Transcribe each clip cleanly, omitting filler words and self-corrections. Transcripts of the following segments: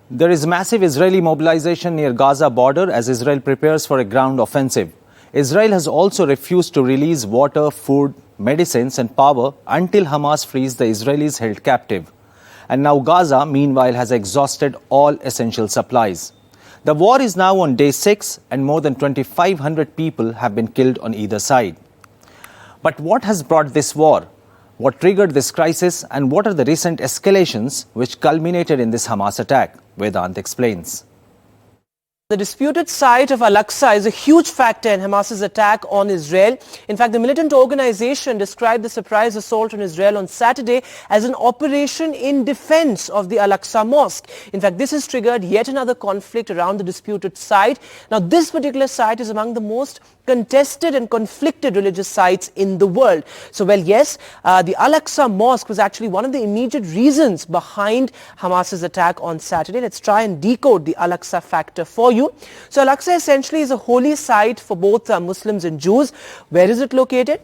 There is massive Israeli mobilization near Gaza border as Israel prepares for a ground offensive. Israel has also refused to release water, food, medicines and power until Hamas frees the Israelis held captive. And now Gaza, meanwhile, has exhausted all essential supplies. The war is now on day 6 and more than 2,500 people have been killed on either side. But what has brought this war? What triggered this crisis and what are the recent escalations which culminated in this Hamas attack? Vedant explains. The disputed site of Al-Aqsa is a huge factor in Hamas's attack on Israel. In fact, the militant organization described the surprise assault on Israel on Saturday as an operation in defense of the Aqsa Mosque. In fact, this has triggered yet another conflict around the disputed site. Now, this particular site is among the most contested and conflicted religious sites in the world. So, well, yes, the Aqsa Mosque was actually one of the immediate reasons behind Hamas's attack on Saturday. Let's try and decode the Aqsa factor for you. So Al-Aqsa essentially is a holy site for both Muslims and Jews. Where is it located?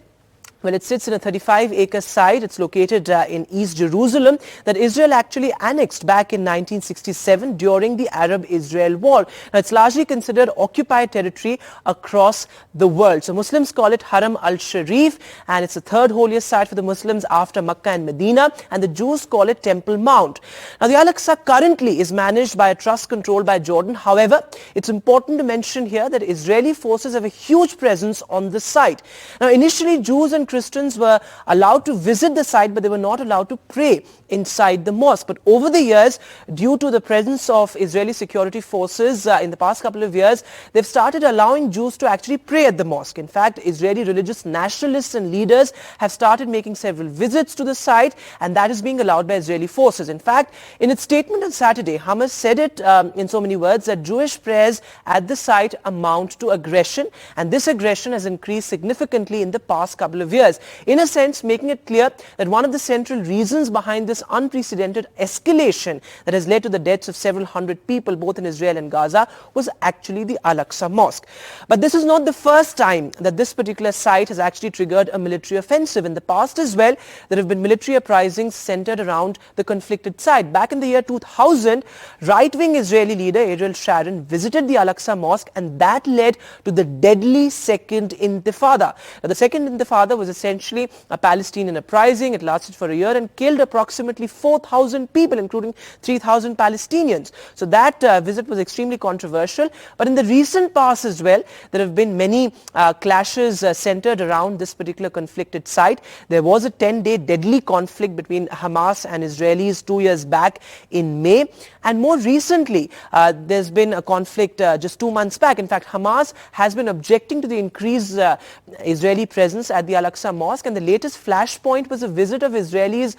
Well, it sits in a 35-acre site. It's located in East Jerusalem that Israel actually annexed back in 1967 during the Arab-Israel War. Now, it's largely considered occupied territory across the world. So Muslims call it Haram al-Sharif, and it's the third holiest site for the Muslims after Mecca and Medina, and the Jews call it Temple Mount. Now, the Al-Aqsa currently is managed by a trust controlled by Jordan. However, it's important to mention here that Israeli forces have a huge presence on the site. Now, initially, Jews and Christians were allowed to visit the site, but they were not allowed to pray inside the mosque. But over the years, due to the presence of Israeli security forces in the past couple of years, they've started allowing Jews to actually pray at the mosque. In fact, Israeli religious nationalists and leaders have started making several visits to the site, and that is being allowed by Israeli forces. In fact, in its statement on Saturday, Hamas said it in so many words that Jewish prayers at the site amount to aggression, and this aggression has increased significantly in the past couple of years. In a sense, making it clear that one of the central reasons behind this unprecedented escalation that has led to the deaths of several hundred people both in Israel and Gaza was actually the Al-Aqsa Mosque. But this is not the first time that this particular site has actually triggered a military offensive. In the past as well, there have been military uprisings centered around the conflicted site. Back in the year 2000, right-wing Israeli leader Ariel Sharon visited the Al-Aqsa Mosque, and that led to the deadly Second Intifada. Now, the Second Intifada was essentially a Palestinian uprising. It lasted for a year and killed approximately 4,000 people, including 3,000 Palestinians. So that visit was extremely controversial. But in the recent past as well, there have been many clashes centered around this particular conflicted site. There was a 10-day deadly conflict between Hamas and Israelis 2 years back in May. And more recently, there's been a conflict just 2 months back. In fact, Hamas has been objecting to the increased Israeli presence at the Al-Aqsa Mosque, and the latest flashpoint was a visit of Israelis,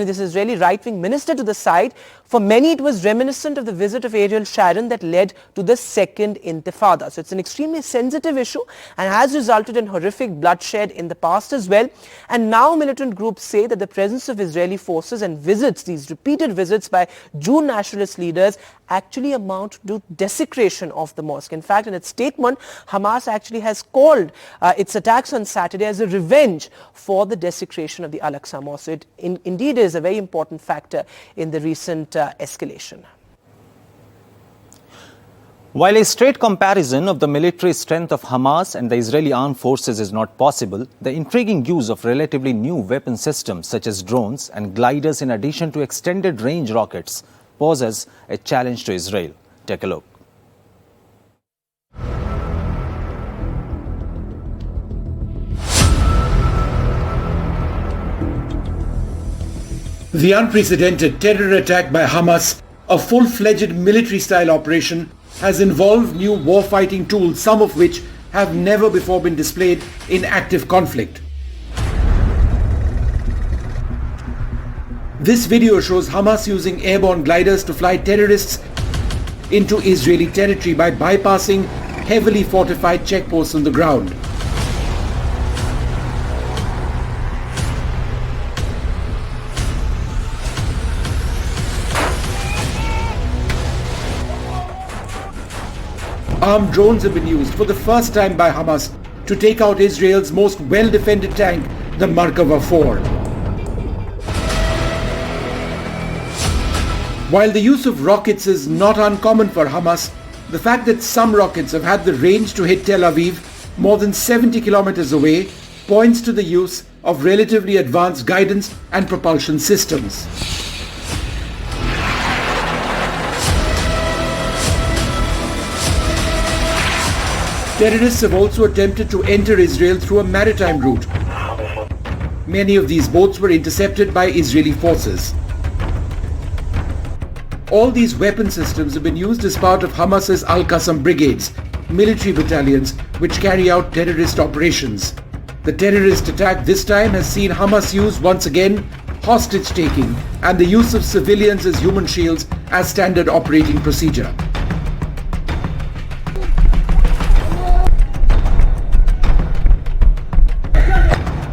this Israeli right-wing minister to the site. For many, it was reminiscent of the visit of Ariel Sharon that led to the Second Intifada. So it's an extremely sensitive issue and has resulted in horrific bloodshed in the past as well. And now militant groups say that the presence of Israeli forces and visits, these repeated visits by Jew nationalist leaders, actually amount to desecration of the mosque. In fact, in its statement, Hamas actually has called its attacks on Saturday as a revenge for the desecration of the Al-Aqsa Mosque. So it indeed is a very important factor in the recent escalation. While a straight comparison of the military strength of Hamas and the Israeli armed forces is not possible, the intriguing use of relatively new weapon systems such as drones and gliders in addition to extended range rockets poses a challenge to Israel. Take a look. The unprecedented terror attack by Hamas, a full-fledged military-style operation, has involved new warfighting tools, some of which have never before been displayed in active conflict. This video shows Hamas using airborne gliders to fly terrorists into Israeli territory by bypassing heavily fortified checkposts on the ground. Armed drones have been used for the first time by Hamas to take out Israel's most well-defended tank, the Markava 4. While the use of rockets is not uncommon for Hamas, the fact that some rockets have had the range to hit Tel Aviv more than 70 kilometers away points to the use of relatively advanced guidance and propulsion systems. Terrorists have also attempted to enter Israel through a maritime route. Many of these boats were intercepted by Israeli forces. All these weapon systems have been used as part of Hamas's Al-Qassam brigades, military battalions which carry out terrorist operations. The terrorist attack this time has seen Hamas use once again hostage-taking and the use of civilians as human shields as standard operating procedure.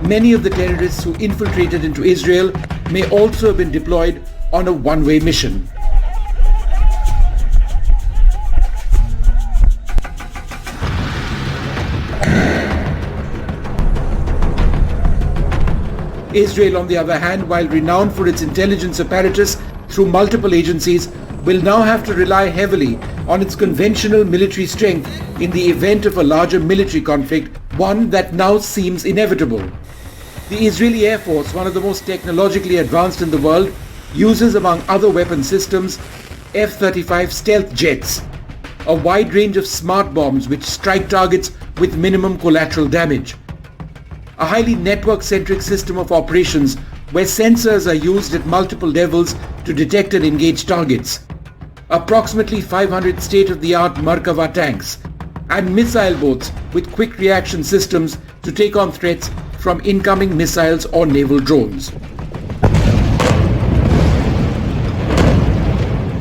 Many of the terrorists who infiltrated into Israel may also have been deployed on a one-way mission. Israel, on the other hand, while renowned for its intelligence apparatus through multiple agencies, will now have to rely heavily on its conventional military strength in the event of a larger military conflict, one that now seems inevitable. The Israeli Air Force, one of the most technologically advanced in the world, uses, among other weapon systems, F-35 stealth jets, a wide range of smart bombs which strike targets with minimum collateral damage, a highly network-centric system of operations where sensors are used at multiple levels to detect and engage targets, approximately 500 state-of-the-art Merkava tanks, and missile boats with quick reaction systems to take on threats from incoming missiles or naval drones.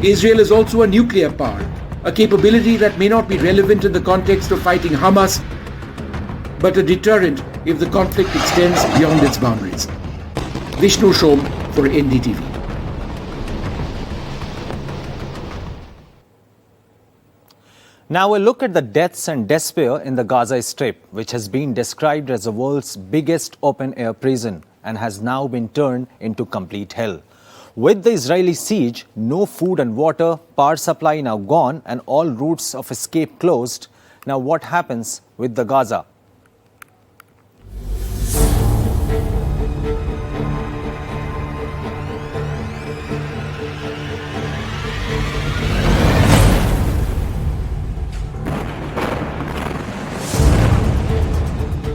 Israel is also a nuclear power, a capability that may not be relevant in the context of fighting Hamas, but a deterrent if the conflict extends beyond its boundaries. Vishnu Shom for NDTV. Now a look at the deaths and despair in the Gaza Strip, which has been described as the world's biggest open-air prison and has now been turned into complete hell. With the Israeli siege, no food and water, power supply now gone and all routes of escape closed. Now what happens with the Gaza?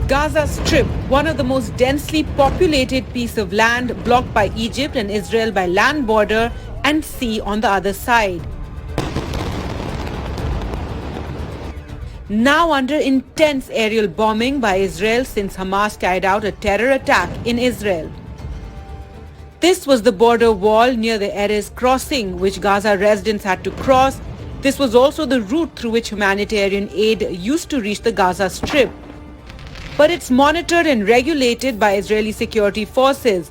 Gaza Strip, one of the most densely populated piece of land blocked by Egypt and Israel by land border and sea on the other side. Now under intense aerial bombing by Israel since Hamas carried out a terror attack in Israel. This was the border wall near the Erez crossing, which Gaza residents had to cross. This was also the route through which humanitarian aid used to reach the Gaza Strip. But it's monitored and regulated by Israeli security forces.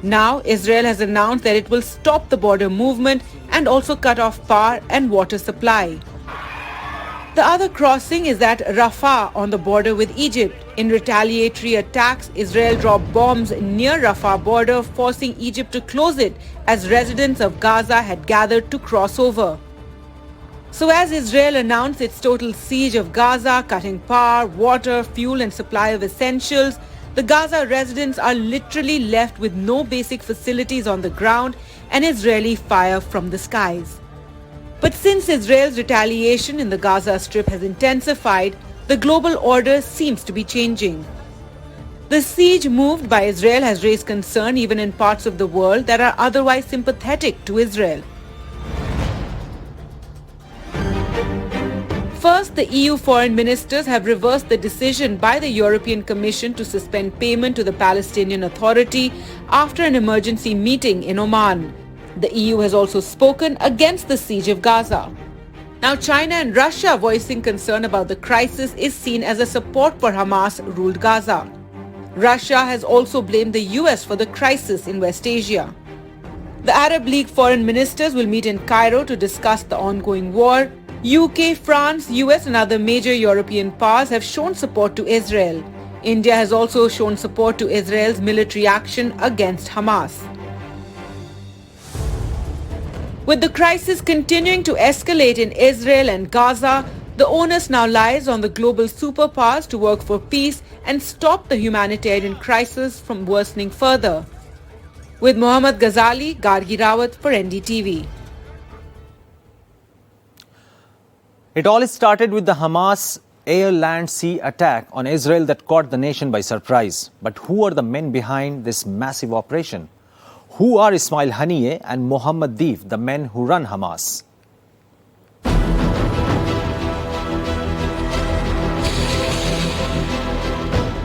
Now, Israel has announced that it will stop the border movement and also cut off power and water supply. The other crossing is at Rafah on the border with Egypt. In retaliatory attacks, Israel dropped bombs near Rafah border, forcing Egypt to close it as residents of Gaza had gathered to cross over. So as Israel announced its total siege of Gaza, cutting power, water, fuel and supply of essentials, the Gaza residents are literally left with no basic facilities on the ground and Israeli fire from the skies. But since Israel's retaliation in the Gaza Strip has intensified, the global order seems to be changing. The siege moved by Israel has raised concern even in parts of the world that are otherwise sympathetic to Israel. First, the EU foreign ministers have reversed the decision by the European Commission to suspend payment to the Palestinian Authority after an emergency meeting in Oman. The EU has also spoken against the siege of Gaza. Now, China and Russia voicing concern about the crisis is seen as a support for Hamas-ruled Gaza. Russia has also blamed the US for the crisis in West Asia. The Arab League foreign ministers will meet in Cairo to discuss the ongoing war. UK, France, US and other major European powers have shown support to Israel. India has also shown support to Israel's military action against Hamas. With the crisis continuing to escalate in Israel and Gaza, the onus now lies on the global superpowers to work for peace and stop the humanitarian crisis from worsening further. With Mohammad Ghazali, Gargi Rawat for NDTV. It all started with the Hamas air, land, sea attack on Israel that caught the nation by surprise. But who are the men behind this massive operation? Who are Ismail Haniyeh and Mohammed Deef, the men who run Hamas?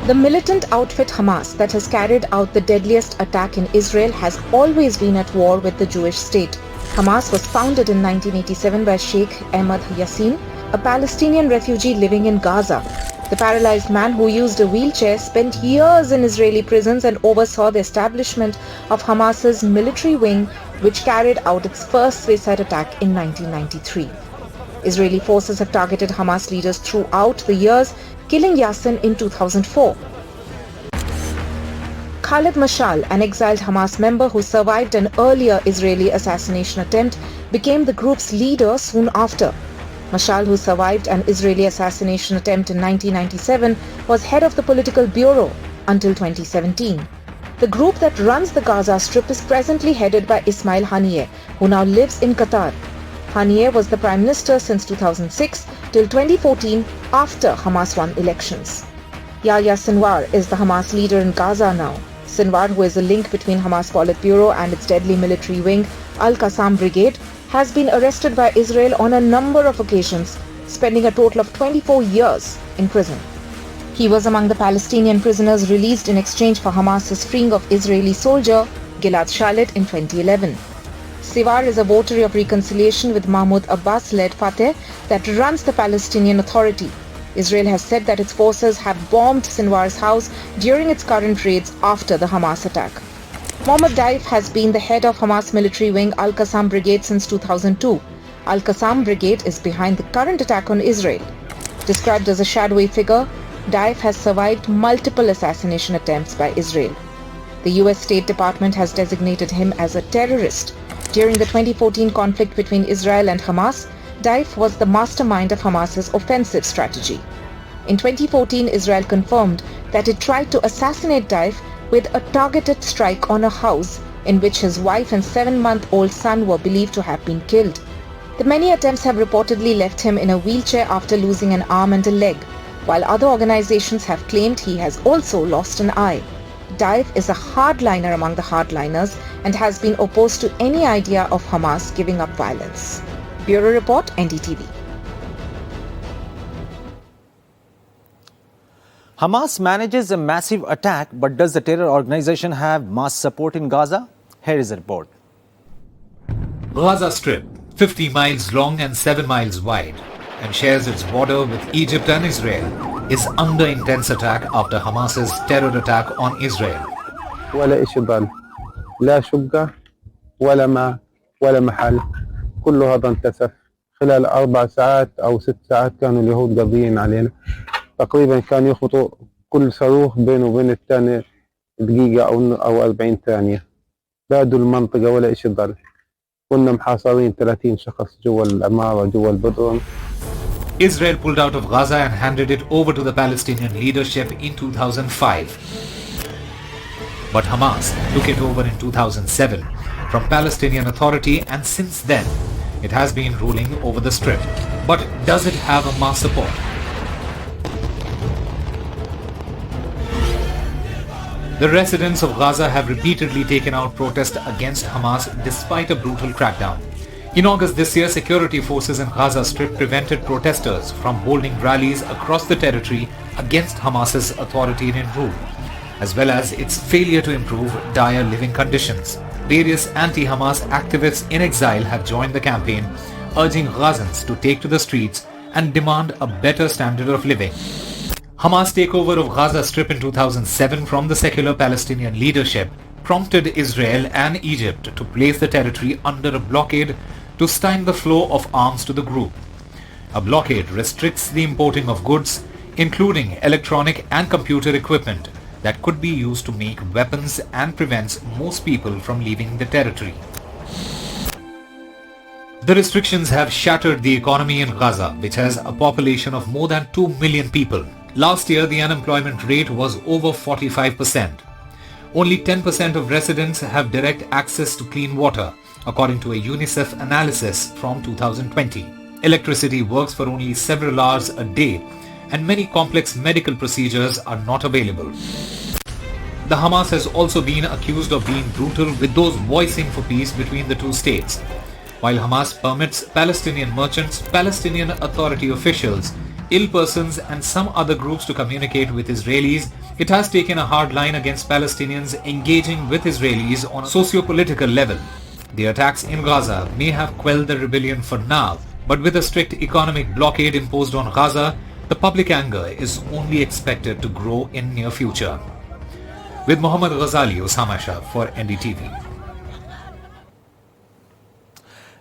The militant outfit Hamas that has carried out the deadliest attack in Israel has always been at war with the Jewish state. Hamas was founded in 1987 by Sheikh Ahmed Yassin, a Palestinian refugee living in Gaza. The paralyzed man who used a wheelchair spent years in Israeli prisons and oversaw the establishment of Hamas's military wing, which carried out its first suicide attack in 1993. Israeli forces have targeted Hamas leaders throughout the years, killing Yassin in 2004. Khalid Mashal, an exiled Hamas member who survived an earlier Israeli assassination attempt, became the group's leader soon after. Mashal, who survived an Israeli assassination attempt in 1997, was head of the political bureau until 2017. The group that runs the Gaza Strip is presently headed by Ismail Haniyeh, who now lives in Qatar. Haniyeh was the Prime Minister since 2006 till 2014 after Hamas won elections. Yahya Sinwar is the Hamas leader in Gaza now. Sinwar, who is a link between Hamas Politburo and its deadly military wing, Al-Qassam Brigade, has been arrested by Israel on a number of occasions, spending a total of 24 years in prison. He was among the Palestinian prisoners released in exchange for Hamas's freeing of Israeli soldier Gilad Shalit in 2011. Sinwar is a votary of reconciliation with Mahmoud Abbas-led Fateh that runs the Palestinian Authority. Israel has said that its forces have bombed Sinwar's house during its current raids after the Hamas attack. Mohammed Deef has been the head of Hamas military wing Al-Qassam Brigade since 2002. Al-Qassam Brigade is behind the current attack on Israel. Described as a shadowy figure, Deef has survived multiple assassination attempts by Israel. The US State Department has designated him as a terrorist. During the 2014 conflict between Israel and Hamas, Deef was the mastermind of Hamas's offensive strategy. In 2014, Israel confirmed that it tried to assassinate Deef with a targeted strike on a house in which his wife and 7-month-old son were believed to have been killed. The many attempts have reportedly left him in a wheelchair after losing an arm and a leg, while other organizations have claimed he has also lost an eye. Deef is a hardliner among the hardliners and has been opposed to any idea of Hamas giving up violence. Bureau Report, NDTV. Hamas manages a massive attack, but does the terror organization have mass support in Gaza? Here is a report. Gaza Strip, 50 miles long and 7 miles wide, and shares its border with Egypt and Israel, is under intense attack after Hamas's terror attack on Israel. ولا إشي ضل لا شقة ولا ما ولا محل كل هذا انكسف خلال 4 ساعات أو 6 ساعات كانوا اليهود قاضيين علينا تقريبا كانوا يخبطوا كل صاروخ بينه وبين الثاني دقيقة أو 40 ثانية بادوا المنطقة ولا إشي ضل كنا محاصرين 30 شخص جوا العمارة جوا البدرون. Israel pulled out of Gaza and handed it over to the Palestinian leadership in 2005. But Hamas took it over in 2007 from Palestinian Authority, and since then it has been ruling over the Strip. But does it have a mass support? The residents of Gaza have repeatedly taken out protest against Hamas despite a brutal crackdown. In August this year, security forces in Gaza Strip prevented protesters from holding rallies across the territory against Hamas's authoritarian rule, as well as its failure to improve dire living conditions. Various anti-Hamas activists in exile have joined the campaign, urging Gazans to take to the streets and demand a better standard of living. Hamas takeover of Gaza Strip in 2007 from the secular Palestinian leadership prompted Israel and Egypt to place the territory under a blockade to stymie the flow of arms to the group. A blockade restricts the importing of goods, including electronic and computer equipment, that could be used to make weapons and prevents most people from leaving the territory. The restrictions have shattered the economy in Gaza, which has a population of more than 2 million people. Last year, the unemployment rate was over 45%. Only 10% of residents have direct access to clean water, according to a UNICEF analysis from 2020. Electricity works for only several hours a day, and many complex medical procedures are not available. The Hamas has also been accused of being brutal with those voicing for peace between the two states. While Hamas permits Palestinian merchants, Palestinian Authority officials, ill persons and some other groups to communicate with Israelis, it has taken a hard line against Palestinians engaging with Israelis on a socio-political level. The attacks in Gaza may have quelled the rebellion for now, but with a strict economic blockade imposed on Gaza, the public anger is only expected to grow in near future. With Mohammad Ghazali, Osama Shah for NDTV.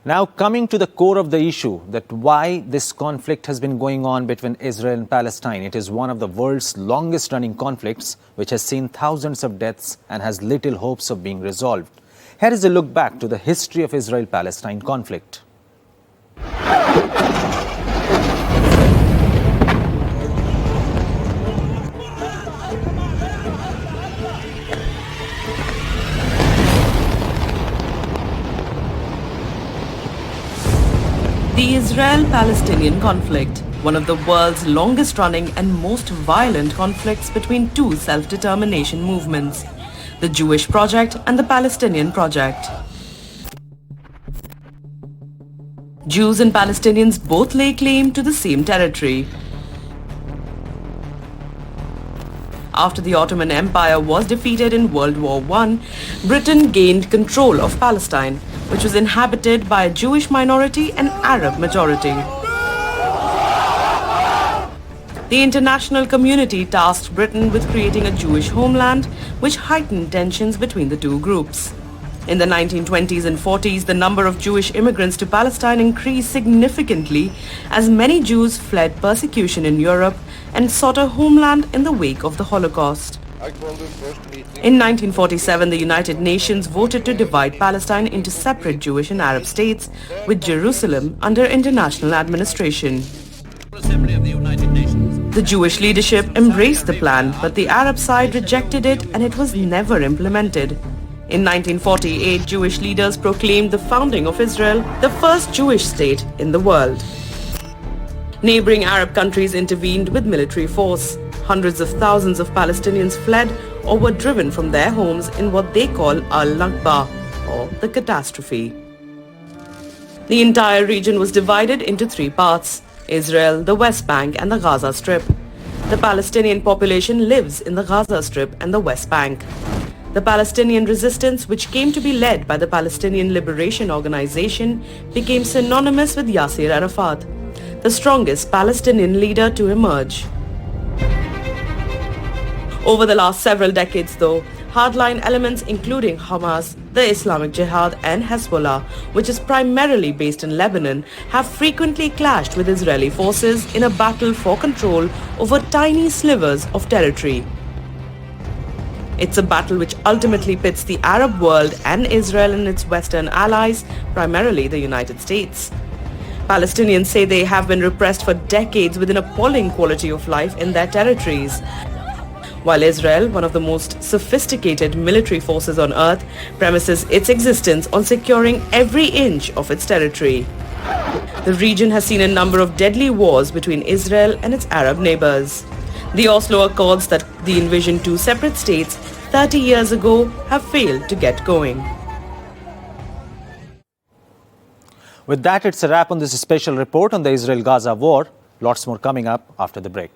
Now coming to the core of the issue, that why this conflict has been going on between Israel and Palestine. It is one of the world's longest running conflicts, which has seen thousands of deaths and has little hopes of being resolved. Here is a look back to the history of Israel-Palestine conflict. The Israel-Palestinian conflict, one of the world's longest-running and most violent conflicts between two self-determination movements, the Jewish project and the Palestinian project. Jews and Palestinians both lay claim to the same territory. After the Ottoman Empire was defeated in World War I, Britain gained control of Palestine, which was inhabited by a Jewish minority and Arab majority. The international community tasked Britain with creating a Jewish homeland, which heightened tensions between the two groups. In the 1920s and 40s, the number of Jewish immigrants to Palestine increased significantly as many Jews fled persecution in Europe and sought a homeland in the wake of the Holocaust. In 1947, the United Nations voted to divide Palestine into separate Jewish and Arab states, with Jerusalem under international administration. The Jewish leadership embraced the plan, but the Arab side rejected it and it was never implemented. In 1948, Jewish leaders proclaimed the founding of Israel, the first Jewish state in the world. Neighboring Arab countries intervened with military force. Hundreds of thousands of Palestinians fled or were driven from their homes in what they call Al-Nakba, or the catastrophe. The entire region was divided into three parts: Israel, the West Bank and the Gaza Strip. The Palestinian population lives in the Gaza Strip and the West Bank. The Palestinian resistance, which came to be led by the Palestinian Liberation Organization, became synonymous with Yasser Arafat, the strongest Palestinian leader to emerge. Over the last several decades, though, hardline elements including Hamas, the Islamic Jihad and Hezbollah, which is primarily based in Lebanon, have frequently clashed with Israeli forces in a battle for control over tiny slivers of territory. It's a battle which ultimately pits the Arab world and Israel and its Western allies, primarily the United States. Palestinians say they have been repressed for decades with an appalling quality of life in their territories, while Israel, one of the most sophisticated military forces on earth, premises its existence on securing every inch of its territory. The region has seen a number of deadly wars between Israel and its Arab neighbors. The Oslo Accords that they envisioned two separate states 30 years ago have failed to get going. With that, it's a wrap on this special report on the Israel-Gaza war. Lots more coming up after the break.